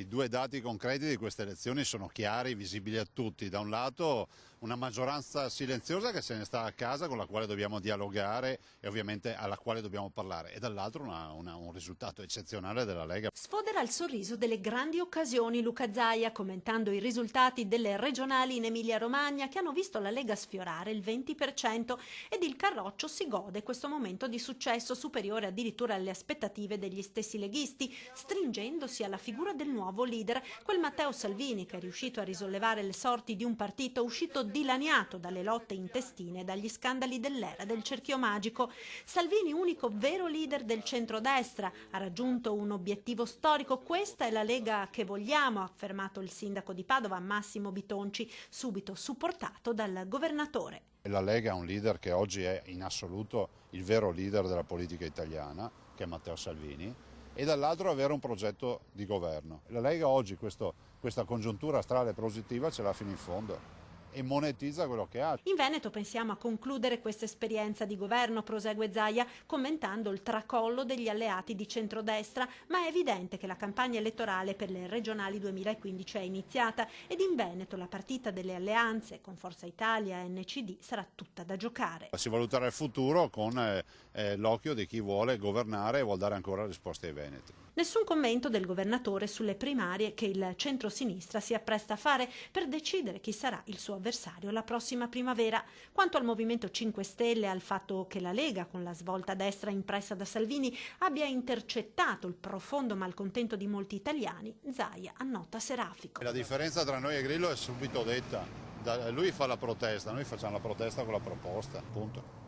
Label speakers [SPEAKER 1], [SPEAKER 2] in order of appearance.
[SPEAKER 1] I due dati concreti di queste elezioni sono chiari, visibili a tutti. Da un lato una maggioranza silenziosa che se ne sta a casa, con la quale dobbiamo dialogare e ovviamente alla quale dobbiamo parlare, e dall'altro un risultato eccezionale della Lega.
[SPEAKER 2] Sfodera il sorriso delle grandi occasioni Luca Zaia, commentando i risultati delle regionali in Emilia-Romagna che hanno visto la Lega sfiorare il 20% ed il Carroccio si gode questo momento di successo superiore addirittura alle aspettative degli stessi leghisti, stringendosi alla figura del nuovo leader, quel Matteo Salvini che è riuscito a risollevare le sorti di un partito uscito dilaniato dalle lotte intestine e dagli scandali dell'era del cerchio magico. Salvini, unico vero leader del centrodestra, ha raggiunto un obiettivo storico. Questa è la Lega che vogliamo, ha affermato il sindaco di Padova Massimo Bitonci, subito supportato dal governatore.
[SPEAKER 1] La Lega ha un leader che oggi è in assoluto il vero leader della politica italiana, che è Matteo Salvini, e dall'altro avere un progetto di governo. La Lega oggi questa congiuntura astrale positiva ce l'ha fino in fondo e monetizza quello che ha.
[SPEAKER 2] In Veneto pensiamo a concludere questa esperienza di governo, prosegue Zaia, commentando il tracollo degli alleati di centrodestra, ma è evidente che la campagna elettorale per le regionali 2015 è iniziata ed in Veneto la partita delle alleanze con Forza Italia e NCD sarà tutta da giocare.
[SPEAKER 1] Si valuterà il futuro con l'occhio di chi vuole governare e vuol dare ancora risposte ai veneti.
[SPEAKER 2] Nessun commento del governatore sulle primarie che il centro-sinistra si appresta a fare per decidere chi sarà il suo avversario la prossima primavera. Quanto al Movimento 5 Stelle e al fatto che la Lega, con la svolta a destra impressa da Salvini, abbia intercettato il profondo malcontento di molti italiani, Zaia annota serafico.
[SPEAKER 1] La differenza tra noi e Grillo è subito detta. Lui fa la protesta, noi facciamo la protesta con la proposta, punto.